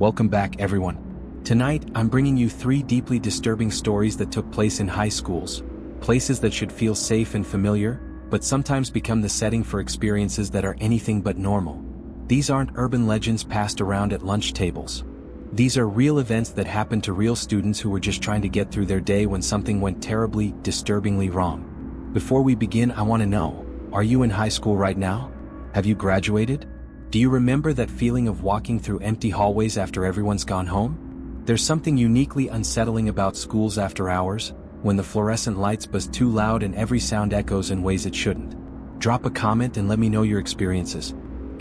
Welcome back, everyone. Tonight, I'm bringing you 3 deeply disturbing stories that took place in high schools, places that should feel safe and familiar, but sometimes become the setting for experiences that are anything but normal. These aren't urban legends passed around at lunch tables. These are real events that happened to real students who were just trying to get through their day when something went terribly, disturbingly wrong. Before we begin, I want to know, are you in high school right now? Have you graduated? Do you remember that feeling of walking through empty hallways after everyone's gone home? There's something uniquely unsettling about schools after hours, when the fluorescent lights buzz too loud and every sound echoes in ways it shouldn't. Drop a comment and let me know your experiences.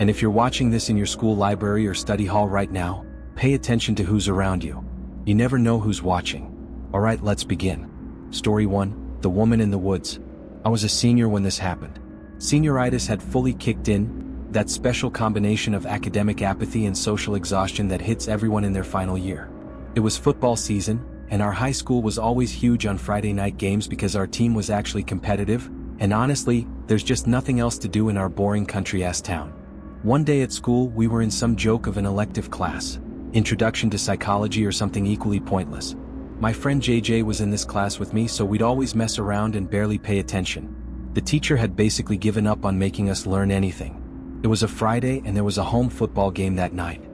And if you're watching this in your school library or study hall right now, pay attention to who's around you. You never know who's watching. Alright, let's begin. Story 1, The Woman in the Woods. I was a senior when this happened. Senioritis had fully kicked in, that special combination of academic apathy and social exhaustion that hits everyone in their final year. It was football season, and our high school was always huge on Friday night games because our team was actually competitive, and honestly, there's just nothing else to do in our boring country-ass town. One day at school, we were in some joke of an elective class, Introduction to Psychology or something equally pointless. My friend JJ was in this class with me, so we'd always mess around and barely pay attention. The teacher had basically given up on making us learn anything. It was a Friday and there was a home football game that night.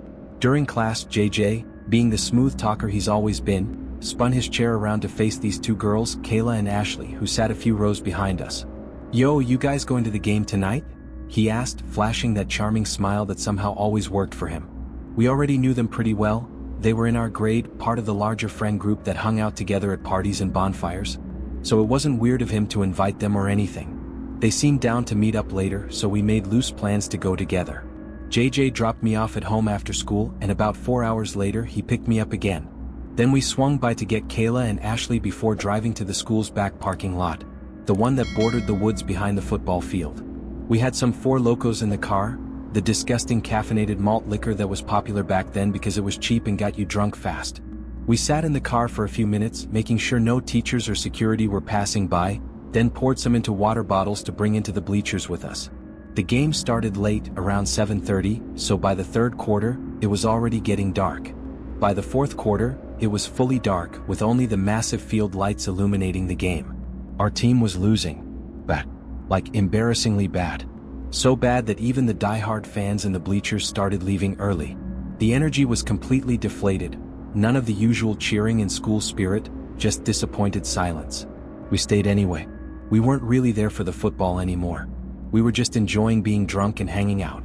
During class, JJ, being the smooth talker he's always been, spun his chair around to face these 2 girls, Kayla and Ashley, who sat a few rows behind us. "Yo, you guys going to the game tonight?" he asked, flashing that charming smile that somehow always worked for him. We already knew them pretty well. They were in our grade, part of the larger friend group that hung out together at parties and bonfires. So it wasn't weird of him to invite them or anything. They seemed down to meet up later, so we made loose plans to go together. JJ dropped me off at home after school, and about 4 hours later he picked me up again. Then we swung by to get Kayla and Ashley before driving to the school's back parking lot, the one that bordered the woods behind the football field. We had some 4 Locos in the car, the disgusting caffeinated malt liquor that was popular back then because it was cheap and got you drunk fast. We sat in the car for a few minutes, making sure no teachers or security were passing by, then poured some into water bottles to bring into the bleachers with us. The game started late, around 7:30, so by the 3rd quarter, it was already getting dark. By the 4th quarter, it was fully dark, with only the massive field lights illuminating the game. Our team was losing. Bad. Like embarrassingly bad. So bad that even the die-hard fans in the bleachers started leaving early. The energy was completely deflated. None of the usual cheering and school spirit, just disappointed silence. We stayed anyway. We weren't really there for the football anymore. We were just enjoying being drunk and hanging out.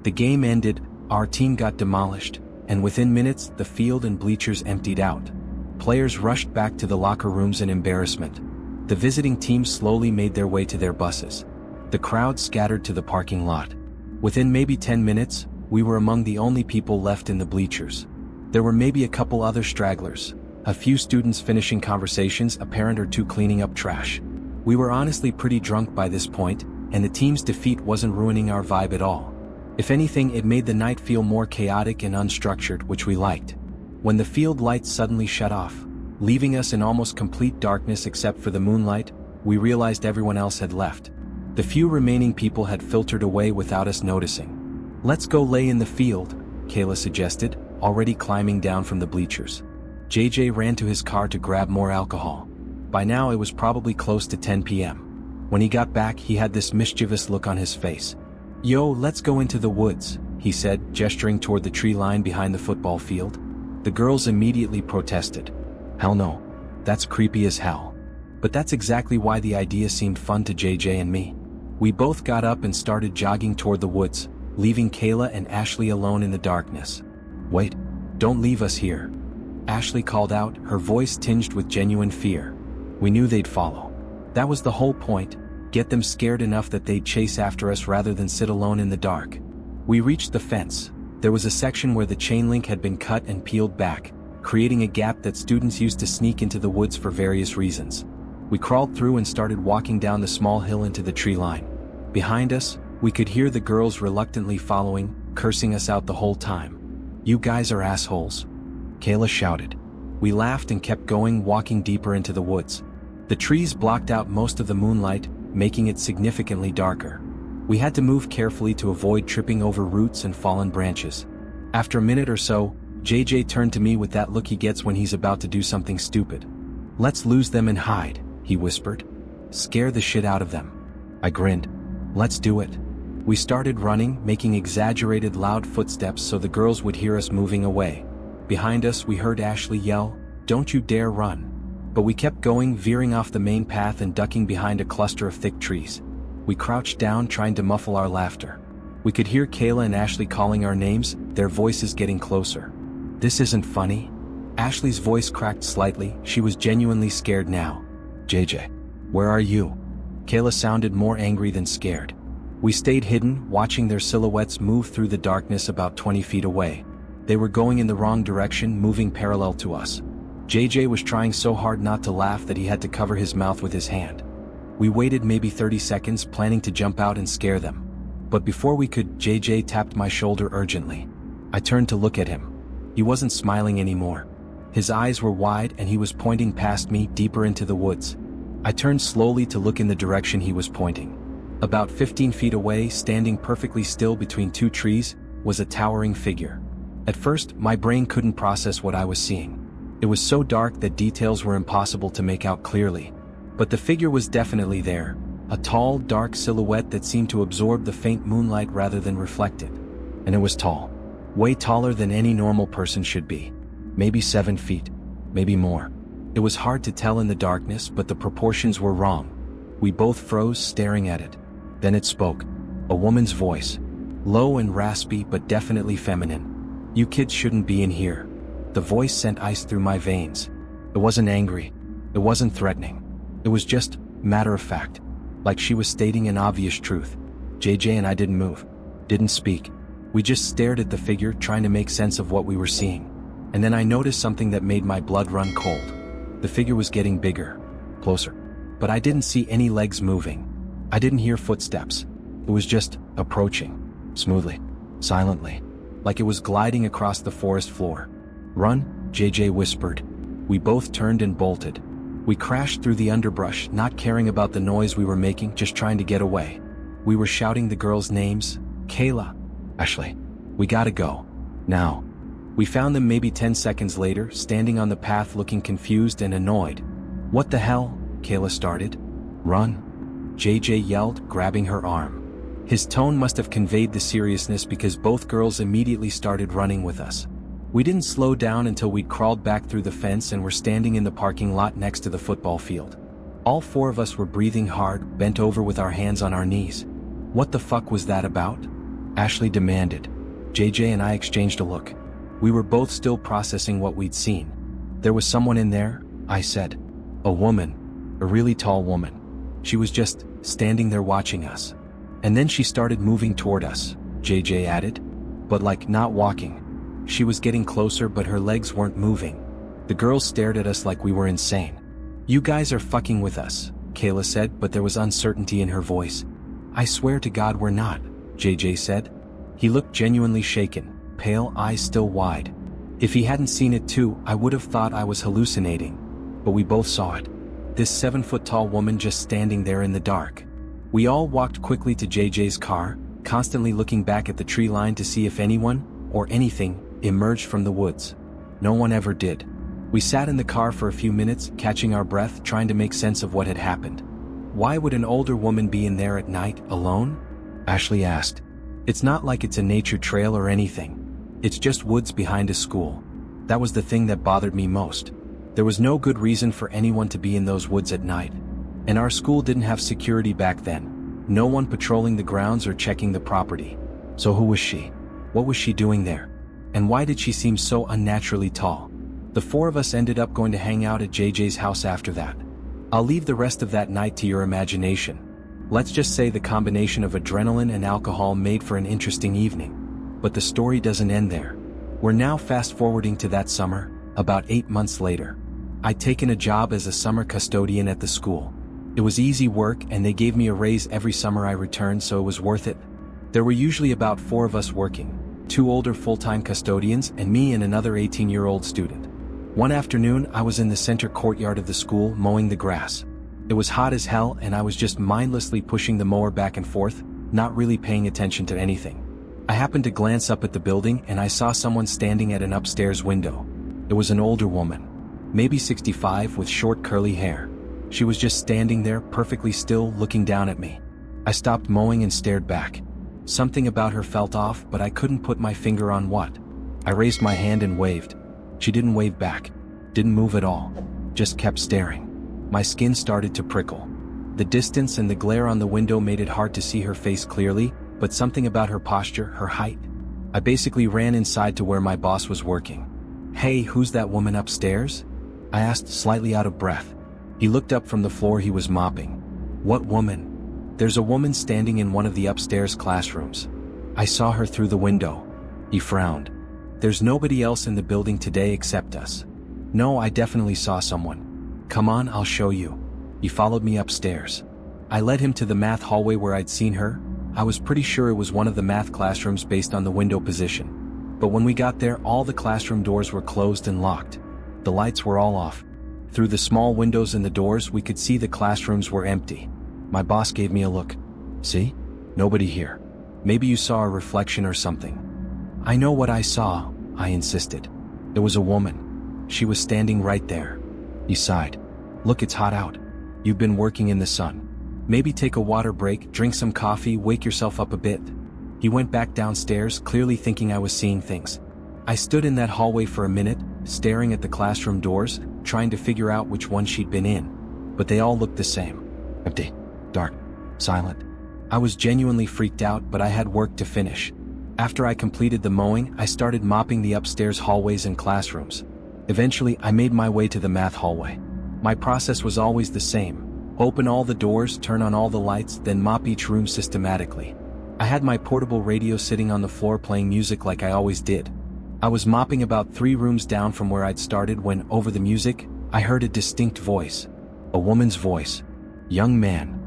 The game ended, our team got demolished, and within minutes the field and bleachers emptied out. Players rushed back to the locker rooms in embarrassment. The visiting teams slowly made their way to their buses. The crowd scattered to the parking lot. Within maybe 10 minutes, we were among the only people left in the bleachers. There were maybe a couple other stragglers, a few students finishing conversations, a parent or 2 cleaning up trash. We were honestly pretty drunk by this point, and the team's defeat wasn't ruining our vibe at all. If anything, it made the night feel more chaotic and unstructured, which we liked. When the field lights suddenly shut off, leaving us in almost complete darkness except for the moonlight, we realized everyone else had left. The few remaining people had filtered away without us noticing. "Let's go lay in the field," Kayla suggested, already climbing down from the bleachers. JJ ran to his car to grab more alcohol. By now it was probably close to 10 p.m. When he got back, he had this mischievous look on his face. "Yo, let's go into the woods," he said, gesturing toward the tree line behind the football field. The girls immediately protested. "Hell no. That's creepy as hell." But that's exactly why the idea seemed fun to JJ and me. We both got up and started jogging toward the woods, leaving Kayla and Ashley alone in the darkness. "Wait, don't leave us here," Ashley called out, her voice tinged with genuine fear. We knew they'd follow. That was the whole point, get them scared enough that they'd chase after us rather than sit alone in the dark. We reached the fence. There was a section where the chain link had been cut and peeled back, creating a gap that students used to sneak into the woods for various reasons. We crawled through and started walking down the small hill into the tree line. Behind us, we could hear the girls reluctantly following, cursing us out the whole time. "You guys are assholes," Kayla shouted. We laughed and kept going, walking deeper into the woods. The trees blocked out most of the moonlight, making it significantly darker. We had to move carefully to avoid tripping over roots and fallen branches. After a minute or so, JJ turned to me with that look he gets when he's about to do something stupid. "Let's lose them and hide," he whispered. "Scare the shit out of them." I grinned. "Let's do it." We started running, making exaggerated loud footsteps so the girls would hear us moving away. Behind us we heard Ashley yell, "Don't you dare run." But we kept going, veering off the main path and ducking behind a cluster of thick trees. We crouched down, trying to muffle our laughter. We could hear Kayla and Ashley calling our names, their voices getting closer. "This isn't funny." Ashley's voice cracked slightly, she was genuinely scared now. "JJ, where are you?" Kayla sounded more angry than scared. We stayed hidden, watching their silhouettes move through the darkness about 20 feet away. They were going in the wrong direction, moving parallel to us. JJ was trying so hard not to laugh that he had to cover his mouth with his hand. We waited maybe 30 seconds, planning to jump out and scare them. But before we could, JJ tapped my shoulder urgently. I turned to look at him. He wasn't smiling anymore. His eyes were wide and he was pointing past me, deeper into the woods. I turned slowly to look in the direction he was pointing. About 15 feet away, standing perfectly still between two trees, was a towering figure. At first, my brain couldn't process what I was seeing. It was so dark that details were impossible to make out clearly. But the figure was definitely there, a tall, dark silhouette that seemed to absorb the faint moonlight rather than reflect it. And it was tall. Way taller than any normal person should be. Maybe 7 feet. Maybe more. It was hard to tell in the darkness, but the proportions were wrong. We both froze, staring at it. Then it spoke. A woman's voice. Low and raspy, but definitely feminine. "You kids shouldn't be in here." The voice sent ice through my veins. It wasn't angry. It wasn't threatening. It was just matter of fact. Like she was stating an obvious truth. JJ and I didn't move. Didn't speak. We just stared at the figure, trying to make sense of what we were seeing. And then I noticed something that made my blood run cold. The figure was getting bigger. Closer. But I didn't see any legs moving. I didn't hear footsteps. It was just approaching. Smoothly. Silently. Like it was gliding across the forest floor. "Run," JJ whispered. We both turned and bolted. We crashed through the underbrush, not caring about the noise we were making, just trying to get away. We were shouting the girls' names. "Kayla. Ashley. We gotta go. Now." We found them maybe 10 seconds later, standing on the path looking confused and annoyed. "What the hell?" Kayla started. "Run," JJ yelled, grabbing her arm. His tone must have conveyed the seriousness because both girls immediately started running with us. We didn't slow down until we'd crawled back through the fence and were standing in the parking lot next to the football field. All four of us were breathing hard, bent over with our hands on our knees. "What the fuck was that about?" Ashley demanded. JJ and I exchanged a look. We were both still processing what we'd seen. "There was someone in there," I said. "A woman. A really tall woman. She was just standing there watching us. And then she started moving toward us," JJ added. "But like not walking. She was getting closer but her legs weren't moving." The girls stared at us like we were insane. "You guys are fucking with us," Kayla said, but there was uncertainty in her voice. "I swear to God we're not," JJ said. He looked genuinely shaken, pale, eyes still wide. If he hadn't seen it too, I would have thought I was hallucinating. But we both saw it. This 7-foot-tall woman just standing there in the dark. We all walked quickly to JJ's car, constantly looking back at the tree line to see if anyone, or anything, emerged from the woods. No one ever did. We sat in the car for a few minutes, catching our breath, trying to make sense of what had happened. "Why would an older woman be in there at night, alone?" Ashley asked. "It's not like it's a nature trail or anything. It's just woods behind a school." That was the thing that bothered me most. There was no good reason for anyone to be in those woods at night. And our school didn't have security back then. No one patrolling the grounds or checking the property. So who was she? What was she doing there? And why did she seem so unnaturally tall? The four of us ended up going to hang out at JJ's house after that. I'll leave the rest of that night to your imagination. Let's just say the combination of adrenaline and alcohol made for an interesting evening. But the story doesn't end there. We're now fast-forwarding to that summer, about 8 months later. I'd taken a job as a summer custodian at the school. It was easy work and they gave me a raise every summer I returned, so it was worth it. There were usually about 4 of us working, 2 older full-time custodians and me and another 18-year-old student. One afternoon I was in the center courtyard of the school mowing the grass. It was hot as hell and I was just mindlessly pushing the mower back and forth, not really paying attention to anything. I happened to glance up at the building and I saw someone standing at an upstairs window. It was an older woman. Maybe 65 with short curly hair. She was just standing there, perfectly still, looking down at me. I stopped mowing and stared back. Something about her felt off, but I couldn't put my finger on what. I raised my hand and waved. She didn't wave back. Didn't move at all. Just kept staring. My skin started to prickle. The distance and the glare on the window made it hard to see her face clearly, but something about her posture, her height. I basically ran inside to where my boss was working. "Hey, who's that woman upstairs?" I asked, slightly out of breath. He looked up from the floor he was mopping. "What woman?" "There's a woman standing in one of the upstairs classrooms. I saw her through the window." He frowned. "There's nobody else in the building today except us." "No, I definitely saw someone. Come on, I'll show you." He followed me upstairs. I led him to the math hallway where I'd seen her. I was pretty sure it was one of the math classrooms based on the window position. But when we got there, all the classroom doors were closed and locked. The lights were all off. Through the small windows in the doors, we could see the classrooms were empty. My boss gave me a look. "See? Nobody here. Maybe you saw a reflection or something." "I know what I saw," I insisted. "There was a woman. She was standing right there." He sighed. "Look, it's hot out. You've been working in the sun. Maybe take a water break, drink some coffee, wake yourself up a bit." He went back downstairs, clearly thinking I was seeing things. I stood in that hallway for a minute, staring at the classroom doors, trying to figure out which one she'd been in. But they all looked the same. Empty, dark, silent. I was genuinely freaked out, but I had work to finish. After I completed the mowing, I started mopping the upstairs hallways and classrooms. Eventually, I made my way to the math hallway. My process was always the same. Open all the doors, turn on all the lights, then mop each room systematically. I had my portable radio sitting on the floor playing music like I always did. I was mopping about 3 rooms down from where I'd started when, over the music, I heard a distinct voice. A woman's voice. "Young man."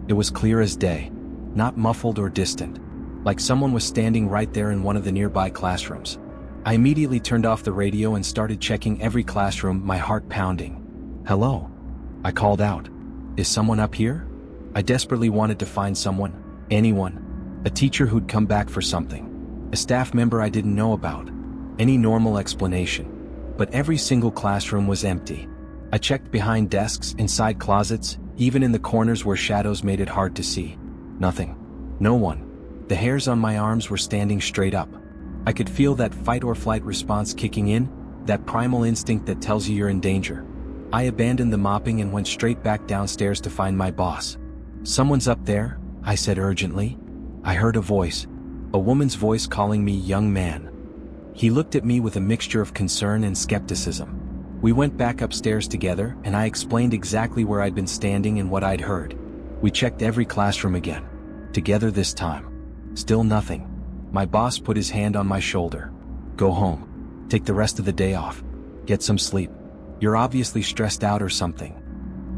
It was clear as day. Not muffled or distant. Like someone was standing right there in one of the nearby classrooms. I immediately turned off the radio and started checking every classroom, my heart pounding. "Hello?" I called out. "Is someone up here?" I desperately wanted to find someone. Anyone. A teacher who'd come back for something. A staff member I didn't know about. Any normal explanation. But every single classroom was empty. I checked behind desks, inside closets, even in the corners where shadows made it hard to see. Nothing. No one. The hairs on my arms were standing straight up. I could feel that fight or flight response kicking in, that primal instinct that tells you you're in danger. I abandoned the mopping and went straight back downstairs to find my boss. "Someone's up there," I said urgently. I heard a voice. A woman's voice calling me young man. He looked at me with a mixture of concern and skepticism. We went back upstairs together and I explained exactly where I'd been standing and what I'd heard. We checked every classroom again. Together this time. Still nothing. My boss put his hand on my shoulder. "Go home. Take the rest of the day off. Get some sleep. You're obviously stressed out or something."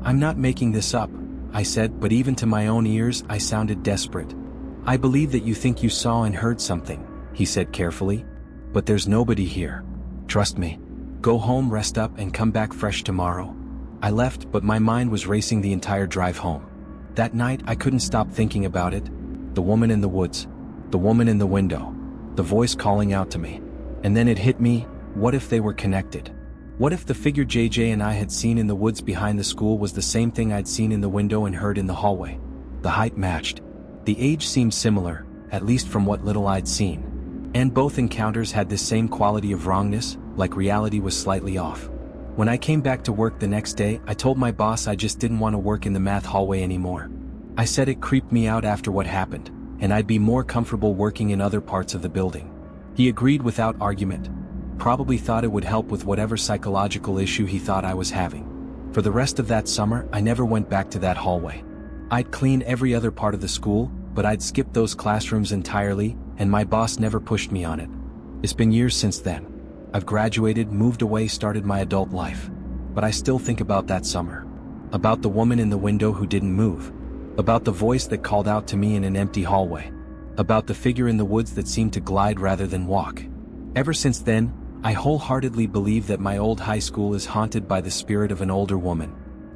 "I'm not making this up," I said, but even to my own ears I sounded desperate. "I believe that you think you saw and heard something," he said carefully. "But there's nobody here. Trust me. Go home, rest up, and come back fresh tomorrow." I left, but my mind was racing the entire drive home. That night I couldn't stop thinking about it. The woman in the woods. The woman in the window. The voice calling out to me. And then it hit me, what if they were connected? What if the figure JJ and I had seen in the woods behind the school was the same thing I'd seen in the window and heard in the hallway? The height matched. The age seemed similar, at least from what little I'd seen. And both encounters had the same quality of wrongness, like reality was slightly off. When I came back to work the next day, I told my boss I just didn't want to work in the math hallway anymore. I said it creeped me out after what happened, and I'd be more comfortable working in other parts of the building. He agreed without argument. Probably thought it would help with whatever psychological issue he thought I was having. For the rest of that summer, I never went back to that hallway. I'd clean every other part of the school, but I'd skip those classrooms entirely, and my boss never pushed me on it. It's been years since then. I've graduated, moved away, started my adult life. But I still think about that summer. About the woman in the window who didn't move. About the voice that called out to me in an empty hallway. About the figure in the woods that seemed to glide rather than walk. Ever since then, I wholeheartedly believe that my old high school is haunted by the spirit of an older woman.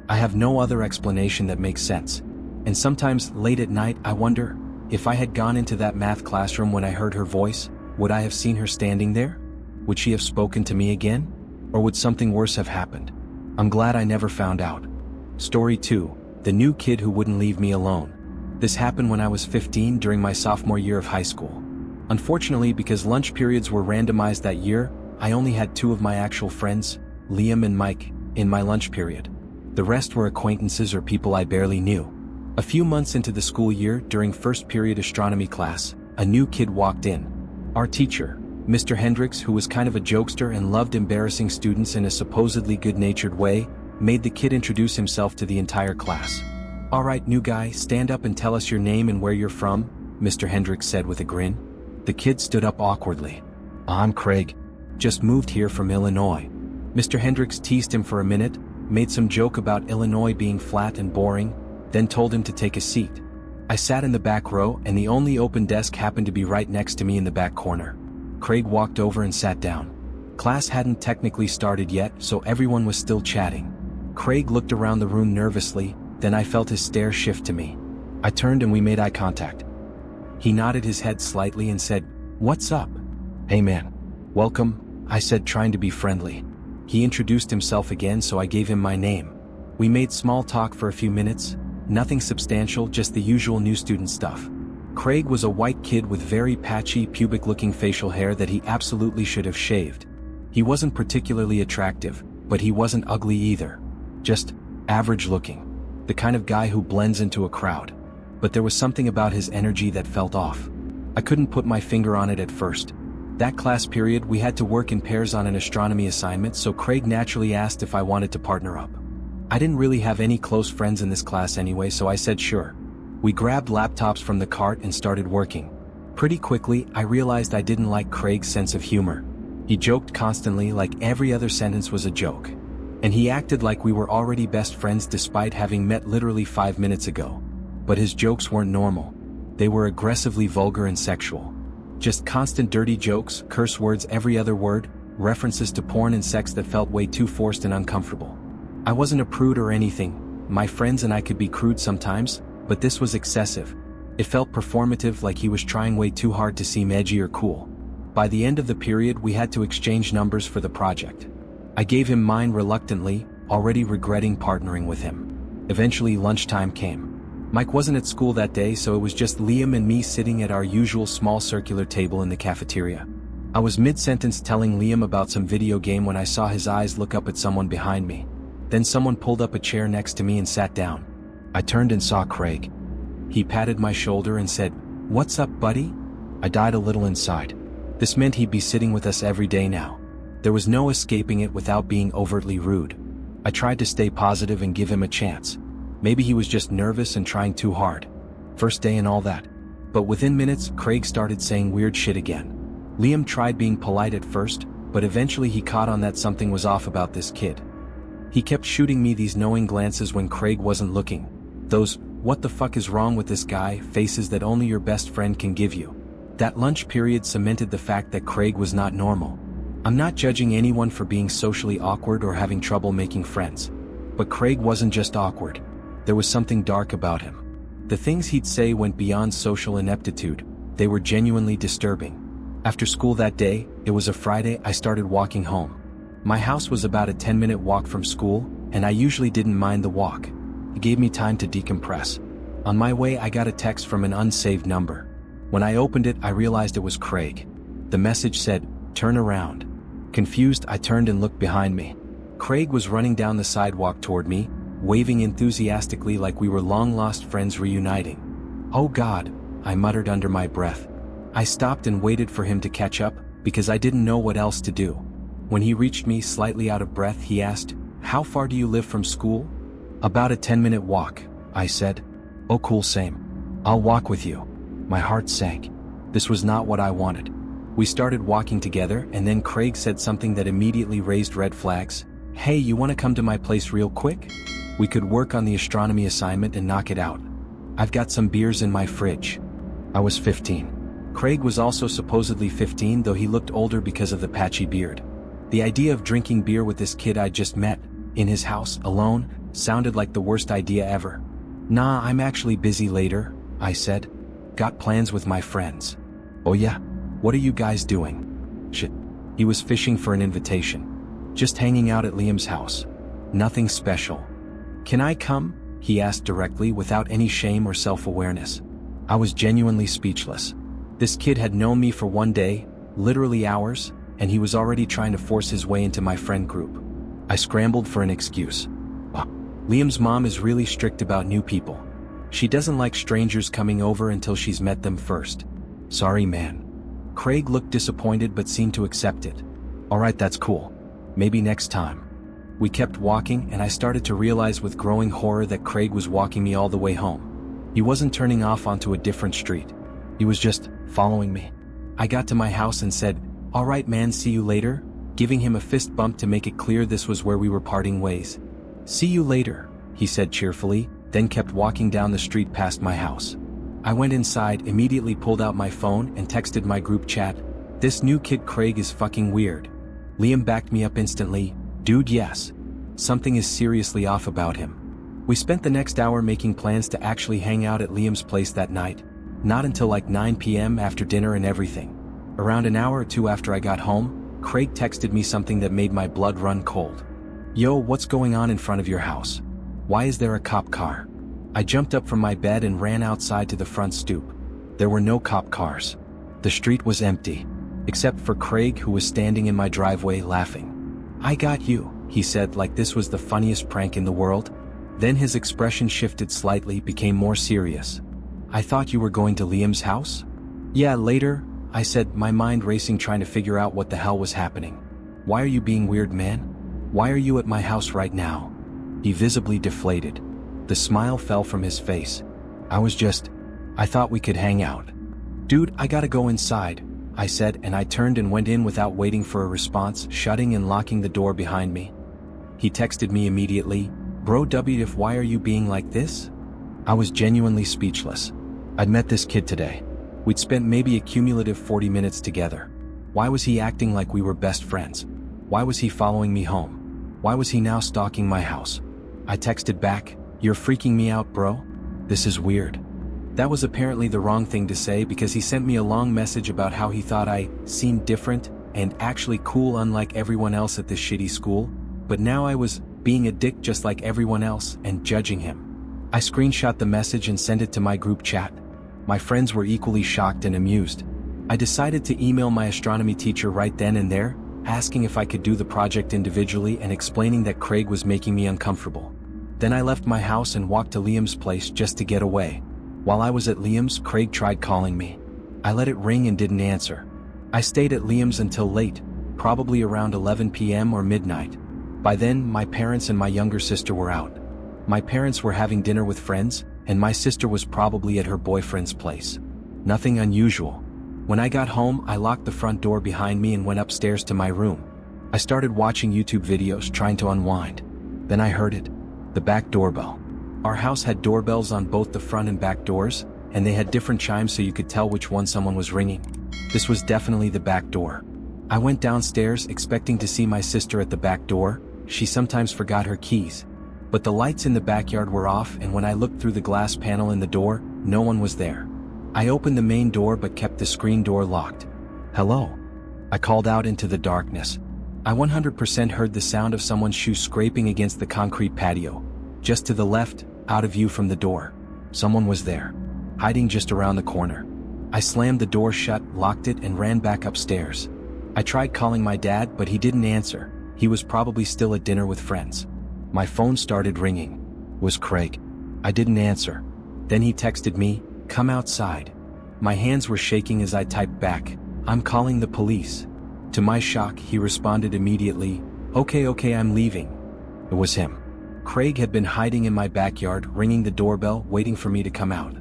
I have no other explanation that makes sense. And sometimes, late at night, I wonder, If I had gone into that math classroom when I heard her voice, would I have seen her standing there? Would she have spoken to me again? Or would something worse have happened? I'm glad I never found out. Story 2. The new kid who wouldn't leave me alone. This happened when I was 15 during my sophomore year of high school. Unfortunately, because lunch periods were randomized that year, I only had 2 of my actual friends, Liam and Mike, in my lunch period. The rest were acquaintances or people I barely knew. A few months into the school year, during first period astronomy class, a new kid walked in. Our teacher, Mr. Hendricks, who was kind of a jokester and loved embarrassing students in a supposedly good-natured way, made the kid introduce himself to the entire class. "All right, new guy, stand up and tell us your name and where you're from," Mr. Hendricks said with a grin. The kid stood up awkwardly. "I'm Craig. Just moved here from Illinois." Mr. Hendricks teased him for a minute, made some joke about Illinois being flat and boring, then told him to take a seat. I sat in the back row, and the only open desk happened to be right next to me in the back corner. Craig walked over and sat down. Class hadn't technically started yet, so everyone was still chatting. Craig looked around the room nervously, then I felt his stare shift to me. I turned and we made eye contact. He nodded his head slightly and said, "What's up?" "Hey man. Welcome," I said, trying to be friendly. He introduced himself again, so I gave him my name. We made small talk for a few minutes, nothing substantial, just the usual new student stuff. Craig was a white kid with very patchy, pubic-looking facial hair that he absolutely should have shaved. He wasn't particularly attractive, but he wasn't ugly either. Just average-looking. The kind of guy who blends into a crowd. But there was something about his energy that felt off. I couldn't put my finger on it at first. That class period, we had to work in pairs on an astronomy assignment, so Craig naturally asked if I wanted to partner up. I didn't really have any close friends in this class anyway, so I said sure. We grabbed laptops from the cart and started working. Pretty quickly, I realized I didn't like Craig's sense of humor. He joked constantly, like every other sentence was a joke. And he acted like we were already best friends despite having met literally 5 minutes ago. But his jokes weren't normal. They were aggressively vulgar and sexual. Just constant dirty jokes, curse words every other word, references to porn and sex that felt way too forced and uncomfortable. I wasn't a prude or anything. My friends and I could be crude sometimes, but this was excessive. It felt performative, like he was trying way too hard to seem edgy or cool. By the end of the period, we had to exchange numbers for the project. I gave him mine reluctantly, already regretting partnering with him. Eventually lunchtime came. Mike wasn't at school that day, so it was just Liam and me sitting at our usual small circular table in the cafeteria. I was mid-sentence telling Liam about some video game when I saw his eyes look up at someone behind me. Then someone pulled up a chair next to me and sat down. I turned and saw Craig. He patted my shoulder and said, "What's up, buddy?" I died a little inside. This meant he'd be sitting with us every day now. There was no escaping it without being overtly rude. I tried to stay positive and give him a chance. Maybe he was just nervous and trying too hard. First day and all that. But within minutes, Craig started saying weird shit again. Liam tried being polite at first, but eventually he caught on that something was off about this kid. He kept shooting me these knowing glances when Craig wasn't looking. Those, "What the fuck is wrong with this guy?" faces that only your best friend can give you. That lunch period cemented the fact that Craig was not normal. I'm not judging anyone for being socially awkward or having trouble making friends. But Craig wasn't just awkward. There was something dark about him. The things he'd say went beyond social ineptitude. They were genuinely disturbing. After school that day, it was a Friday, I started walking home. My house was about a 10-minute walk from school, and I usually didn't mind the walk. It gave me time to decompress. On my way, I got a text from an unsaved number. When I opened it, I realized it was Craig. The message said, "Turn around." Confused, I turned and looked behind me. Craig was running down the sidewalk toward me, waving enthusiastically like we were long-lost friends reuniting. "Oh God," I muttered under my breath. I stopped and waited for him to catch up, because I didn't know what else to do. When he reached me slightly out of breath, he asked, "How far do you live from school?" "About a 10-minute walk," I said. "Oh cool, same. I'll walk with you." My heart sank. This was not what I wanted. We started walking together, and then Craig said something that immediately raised red flags. "Hey, you want to come to my place real quick? We could work on the astronomy assignment and knock it out. I've got some beers in my fridge." I was 15. Craig was also supposedly 15, though he looked older because of the patchy beard. The idea of drinking beer with this kid I'd just met, in his house, alone, sounded like the worst idea ever. "Nah, I'm actually busy later," I said. Got plans with my friends. Oh yeah? What are you guys doing? Shit. He was fishing for an invitation. Just hanging out at Liam's house. Nothing special. Can I come? He asked directly without any shame or self-awareness. I was genuinely speechless. This kid had known me for one day, literally hours, and he was already trying to force his way into my friend group. I scrambled for an excuse. Liam's mom is really strict about new people. She doesn't like strangers coming over until she's met them first. Sorry, man. Craig looked disappointed but seemed to accept it. Alright, that's cool. Maybe next time. We kept walking and I started to realize with growing horror that Craig was walking me all the way home. He wasn't turning off onto a different street. He was just following me. I got to my house and said, "Alright man, see you later," giving him a fist bump to make it clear this was where we were parting ways. "See you later," he said cheerfully, then kept walking down the street past my house. I went inside, immediately pulled out my phone and texted my group chat, "This new kid Craig is fucking weird." Liam backed me up instantly, "Dude, yes. Something is seriously off about him." We spent the next hour making plans to actually hang out at Liam's place that night. Not until like 9 p.m. after dinner and everything. Around an hour or two after I got home, Craig texted me something that made my blood run cold. "Yo, what's going on in front of your house? Why is there a cop car?" I jumped up from my bed and ran outside to the front stoop. There were no cop cars. The street was empty, except for Craig, who was standing in my driveway laughing. "I got you," he said like this was the funniest prank in the world. Then his expression shifted slightly, became more serious. "I thought you were going to Liam's house?" "Yeah, later," I said, my mind racing trying to figure out what the hell was happening. "Why are you being weird, man? Why are you at my house right now?" He visibly deflated. The smile fell from his face. I thought we could hang out." "Dude, I gotta go inside," I said, and I turned and went in without waiting for a response, shutting and locking the door behind me. He texted me immediately, "Bro, WTF, why are you being like this?" I was genuinely speechless. I'd met this kid today. We'd spent maybe a cumulative 40 minutes together. Why was he acting like we were best friends? Why was he following me home? Why was he now stalking my house? I texted back, "You're freaking me out, bro. This is weird." That was apparently the wrong thing to say because he sent me a long message about how he thought I seemed different and actually cool unlike everyone else at this shitty school, but now I was being a dick just like everyone else and judging him. I screenshot the message and sent it to my group chat. My friends were equally shocked and amused. I decided to email my astronomy teacher right then and there, asking if I could do the project individually and explaining that Craig was making me uncomfortable. Then I left my house and walked to Liam's place just to get away. While I was at Liam's, Craig tried calling me. I let it ring and didn't answer. I stayed at Liam's until late, probably around 11 p.m. or midnight. By then, my parents and my younger sister were out. My parents were having dinner with friends, and my sister was probably at her boyfriend's place. Nothing unusual. When I got home, I locked the front door behind me and went upstairs to my room. I started watching YouTube videos trying to unwind. Then I heard it. The back doorbell. Our house had doorbells on both the front and back doors, and they had different chimes so you could tell which one someone was ringing. This was definitely the back door. I went downstairs expecting to see my sister at the back door. She sometimes forgot her keys. But the lights in the backyard were off, and when I looked through the glass panel in the door, no one was there. I opened the main door but kept the screen door locked. "Hello?" I called out into the darkness. I 100% heard the sound of someone's shoe scraping against the concrete patio. Just to the left, out of view from the door. Someone was there, hiding just around the corner. I slammed the door shut, locked it, and ran back upstairs. I tried calling my dad, but he didn't answer. He was probably still at dinner with friends. My phone started ringing. It was Craig. I didn't answer. Then he texted me, "Come outside." My hands were shaking as I typed back, "I'm calling the police." To my shock, he responded immediately, Okay, I'm leaving." It was him. Craig had been hiding in my backyard, ringing the doorbell, waiting for me to come out.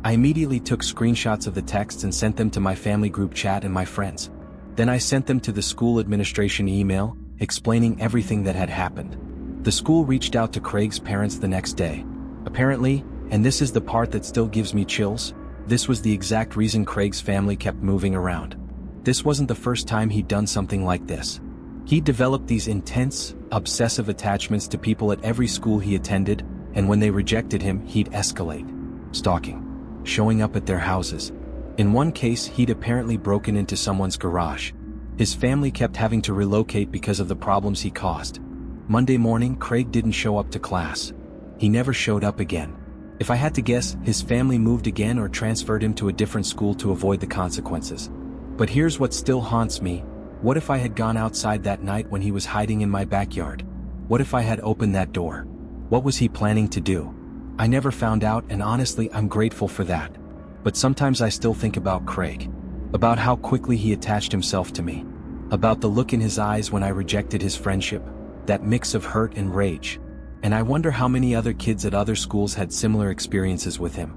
I immediately took screenshots of the texts and sent them to my family group chat and my friends. Then I sent them to the school administration email, explaining everything that had happened. The school reached out to Craig's parents the next day. Apparently, and this is the part that still gives me chills, this was the exact reason Craig's family kept moving around. This wasn't the first time he'd done something like this. He developed these intense, obsessive attachments to people at every school he attended, and when they rejected him, he'd escalate. Stalking. showing up at their houses. In one case, he'd apparently broken into someone's garage. His family kept having to relocate because of the problems he caused. Monday morning, Craig didn't show up to class. He never showed up again. If I had to guess, his family moved again or transferred him to a different school to avoid the consequences. But here's what still haunts me. What if I had gone outside that night when he was hiding in my backyard? What if I had opened that door? What was he planning to do? I never found out, and honestly, I'm grateful for that. But sometimes I still think about Craig. About how quickly he attached himself to me. About the look in his eyes when I rejected his friendship. That mix of hurt and rage. And I wonder how many other kids at other schools had similar experiences with him.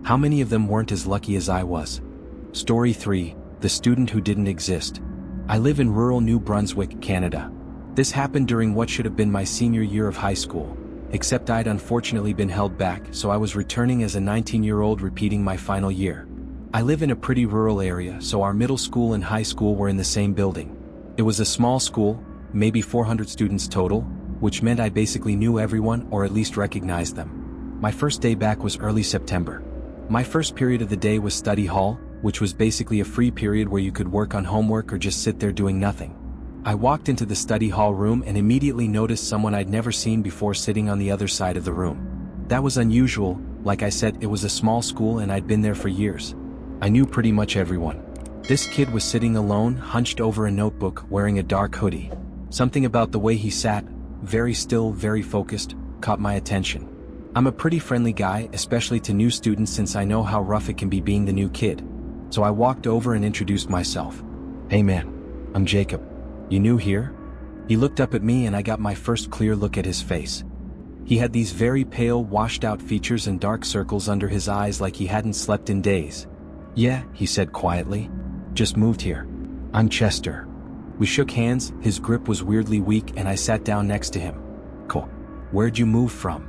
How many of them weren't as lucky as I was? Story 3, the student who didn't exist. I live in rural New Brunswick, Canada. This happened during what should have been my senior year of high school, except I'd unfortunately been held back, so I was returning as a 19-year-old repeating my final year. I live in a pretty rural area, so our middle school and high school were in the same building. It was a small school, maybe 400 students total, which meant I basically knew everyone or at least recognized them. My first day back was early September. My first period of the day was study hall, which was basically a free period where you could work on homework or just sit there doing nothing. I walked into the study hall room and immediately noticed someone I'd never seen before sitting on the other side of the room. That was unusual. Like I said, it was a small school and I'd been there for years. I knew pretty much everyone. This kid was sitting alone, hunched over a notebook, wearing a dark hoodie. Something about the way he sat, very still, very focused, caught my attention. I'm a pretty friendly guy, especially to new students, since I know how rough it can be being the new kid. So I walked over and introduced myself. "Hey man, I'm Jacob. You new here?" He looked up at me and I got my first clear look at his face. He had these very pale, washed-out features and dark circles under his eyes like he hadn't slept in days. "Yeah," he said quietly. "Just moved here. I'm Chester." We shook hands, his grip was weirdly weak, and I sat down next to him. "Cool. Where'd you move from?"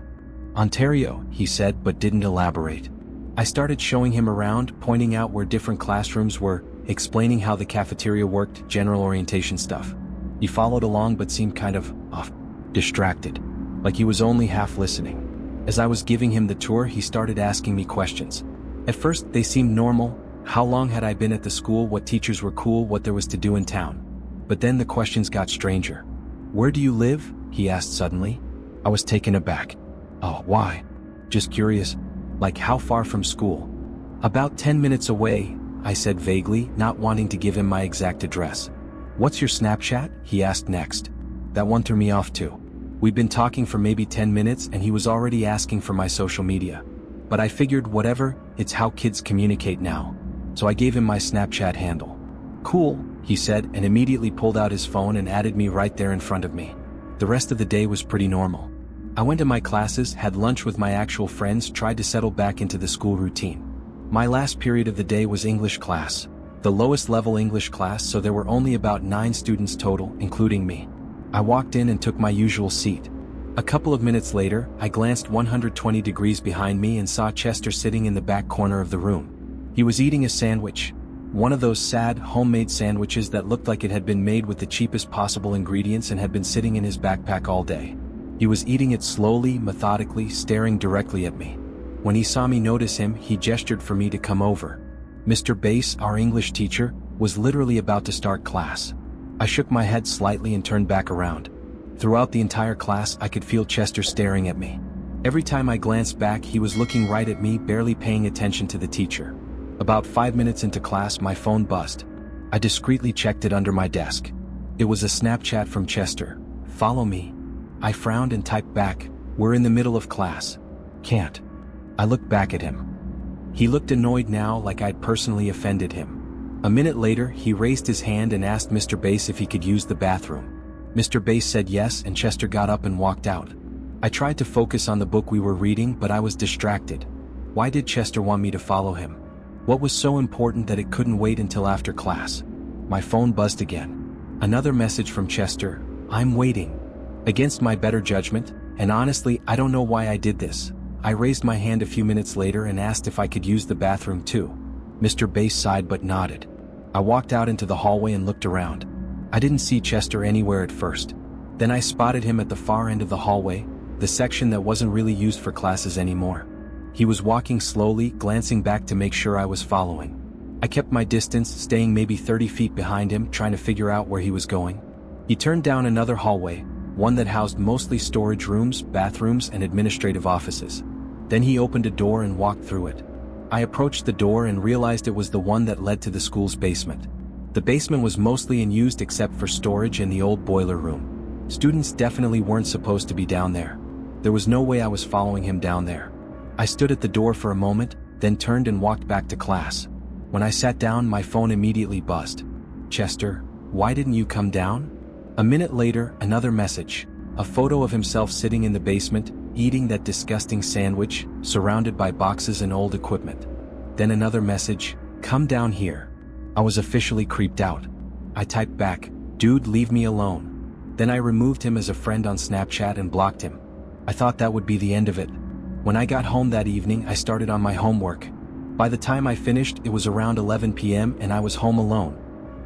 "Ontario," he said, but didn't elaborate. I started showing him around, pointing out where different classrooms were, explaining how the cafeteria worked, general orientation stuff. He followed along but seemed kind of distracted, like he was only half listening. As I was giving him the tour, he started asking me questions. At first, they seemed normal. How long had I been at the school, what teachers were cool, what there was to do in town. But then the questions got stranger. "Where do you live?" he asked suddenly. I was taken aback. "Oh, why?" "Just curious. Like how far from school?" "About 10 minutes away," I said vaguely, not wanting to give him my exact address. "What's your Snapchat?" he asked next. That one threw me off too. We'd been talking for maybe 10 minutes and he was already asking for my social media. But I figured whatever, it's how kids communicate now. So I gave him my Snapchat handle. "Cool," he said, and immediately pulled out his phone and added me right there in front of me. The rest of the day was pretty normal. I went to my classes, had lunch with my actual friends, tried to settle back into the school routine. My last period of the day was English class. The lowest level English class, so there were only about 9 students total, including me. I walked in and took my usual seat. A couple of minutes later, I glanced 120 degrees behind me and saw Chester sitting in the back corner of the room. He was eating a sandwich. One of those sad, homemade sandwiches that looked like it had been made with the cheapest possible ingredients and had been sitting in his backpack all day. He was eating it slowly, methodically, staring directly at me. When he saw me notice him, he gestured for me to come over. Mr. Bass, our English teacher, was literally about to start class. I shook my head slightly and turned back around. Throughout the entire class, I could feel Chester staring at me. Every time I glanced back, he was looking right at me, barely paying attention to the teacher. About 5 minutes into class, my phone buzzed. I discreetly checked it under my desk. It was a Snapchat from Chester. "Follow me." I frowned and typed back, "We're in the middle of class. Can't." I looked back at him. He looked annoyed now, like I'd personally offended him. A minute later, he raised his hand and asked Mr. Bass if he could use the bathroom. Mr. Bass said yes, and Chester got up and walked out. I tried to focus on the book we were reading, but I was distracted. Why did Chester want me to follow him? What was so important that it couldn't wait until after class? My phone buzzed again. Another message from Chester. "I'm waiting." Against my better judgment, and honestly, I don't know why I did this, I raised my hand a few minutes later and asked if I could use the bathroom too. Mr. Bass sighed but nodded. I walked out into the hallway and looked around. I didn't see Chester anywhere at first. Then I spotted him at the far end of the hallway, the section that wasn't really used for classes anymore. He was walking slowly, glancing back to make sure I was following. I kept my distance, staying maybe 30 feet behind him, trying to figure out where he was going. He turned down another hallway, one that housed mostly storage rooms, bathrooms, and administrative offices. Then he opened a door and walked through it. I approached the door and realized it was the one that led to the school's basement. The basement was mostly unused except for storage and the old boiler room. Students definitely weren't supposed to be down there. There was no way I was following him down there. I stood at the door for a moment, then turned and walked back to class. When I sat down, my phone immediately buzzed. "Chester, why didn't you come down?" A minute later, another message. A photo of himself sitting in the basement, eating that disgusting sandwich, surrounded by boxes and old equipment. Then another message, "Come down here." I was officially creeped out. I typed back, "Dude, leave me alone." Then I removed him as a friend on Snapchat and blocked him. I thought that would be the end of it. When I got home that evening, I started on my homework. By the time I finished, it was around 11 p.m. and I was home alone.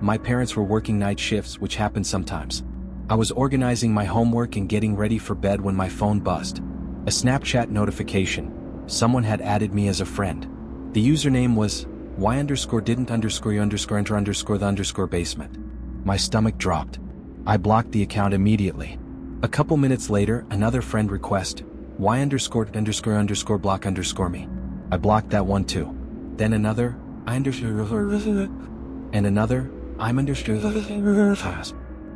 My parents were working night shifts, which happened sometimes. I was organizing my homework and getting ready for bed when my phone buzzed. A Snapchat notification. Someone had added me as a friend. The username was y_didn't_you_enter_the_basement. My stomach dropped. I blocked the account immediately. A couple minutes later, another friend request, y__block_me. I blocked that one too. Then another, and another,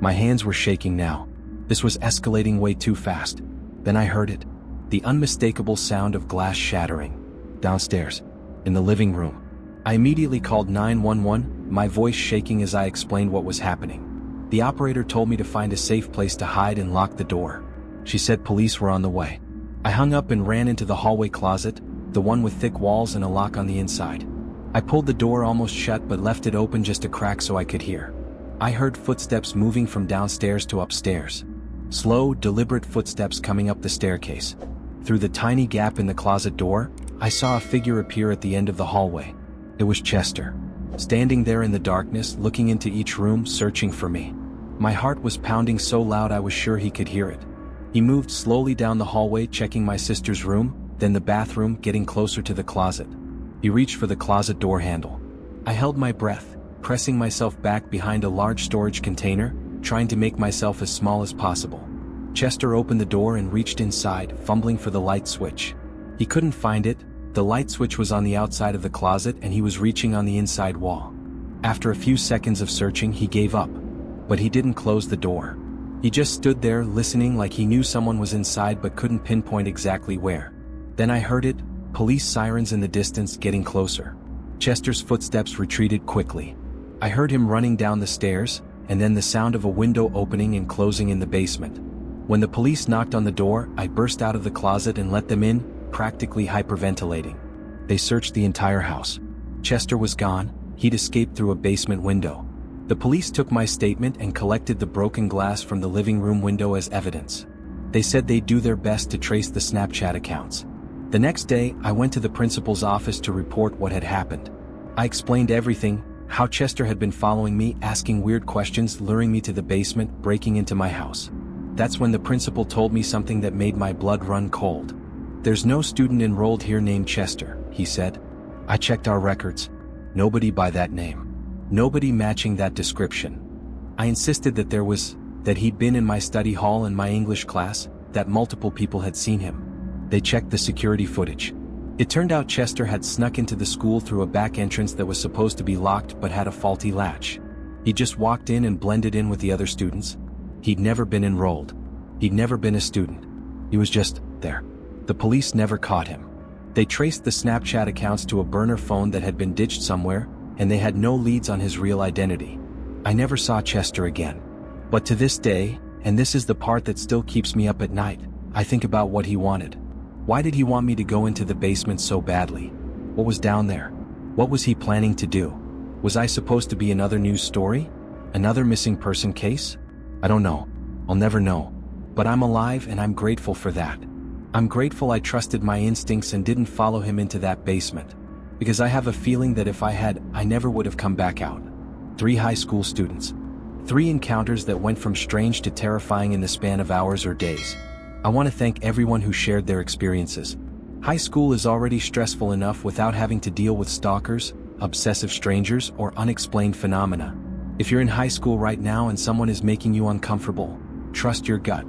My hands were shaking now. This was escalating way too fast. Then I heard it. The unmistakable sound of glass shattering. Downstairs. In the living room. I immediately called 911, my voice shaking as I explained what was happening. The operator told me to find a safe place to hide and lock the door. She said police were on the way. I hung up and ran into the hallway closet, the one with thick walls and a lock on the inside. I pulled the door almost shut but left it open just a crack so I could hear. I heard footsteps moving from downstairs to upstairs. Slow, deliberate footsteps coming up the staircase. Through the tiny gap in the closet door, I saw a figure appear at the end of the hallway. It was Chester. Standing there in the darkness, looking into each room, searching for me. My heart was pounding so loud I was sure he could hear it. He moved slowly down the hallway, checking my sister's room, then the bathroom, getting closer to the closet. He reached for the closet door handle. I held my breath, pressing myself back behind a large storage container, trying to make myself as small as possible. Chester opened the door and reached inside, fumbling for the light switch. He couldn't find it. The light switch was on the outside of the closet and he was reaching on the inside wall. After a few seconds of searching, he gave up. But he didn't close the door. He just stood there listening like he knew someone was inside but couldn't pinpoint exactly where. Then I heard it, police sirens in the distance getting closer. Chester's footsteps retreated quickly. I heard him running down the stairs, and then the sound of a window opening and closing in the basement. When the police knocked on the door, I burst out of the closet and let them in, practically hyperventilating. They searched the entire house. Chester was gone. He'd escaped through a basement window. The police took my statement and collected the broken glass from the living room window as evidence. They said they'd do their best to trace the Snapchat accounts. The next day, I went to the principal's office to report what had happened. I explained everything, how Chester had been following me, asking weird questions, luring me to the basement, breaking into my house. That's when the principal told me something that made my blood run cold. "There's no student enrolled here named Chester," he said. "I checked our records. Nobody by that name. Nobody matching that description." I insisted that he'd been in my study hall in my English class, that multiple people had seen him. They checked the security footage. It turned out Chester had snuck into the school through a back entrance that was supposed to be locked but had a faulty latch. He just walked in and blended in with the other students. He'd never been enrolled. He'd never been a student. He was just there. The police never caught him. They traced the Snapchat accounts to a burner phone that had been ditched somewhere, and they had no leads on his real identity. I never saw Chester again. But to this day, and this is the part that still keeps me up at night, I think about what he wanted. Why did he want me to go into the basement so badly? What was down there? What was he planning to do? Was I supposed to be another news story? Another missing person case? I don't know. I'll never know. But I'm alive and I'm grateful for that. I'm grateful I trusted my instincts and didn't follow him into that basement. Because I have a feeling that if I had, I never would have come back out. 3 high school students. 3 encounters that went from strange to terrifying in the span of hours or days. I want to thank everyone who shared their experiences. High school is already stressful enough without having to deal with stalkers, obsessive strangers, or unexplained phenomena. If you're in high school right now and someone is making you uncomfortable, trust your gut.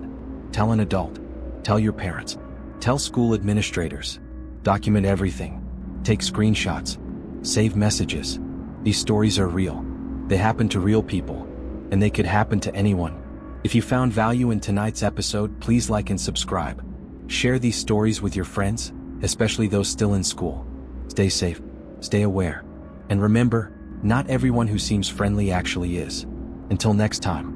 Tell an adult. Tell your parents. Tell school administrators. Document everything. Take screenshots. Save messages. These stories are real. They happen to real people. And they could happen to anyone. If you found value in tonight's episode, please like and subscribe. Share these stories with your friends, especially those still in school. Stay safe. Stay aware. And remember, not everyone who seems friendly actually is. Until next time.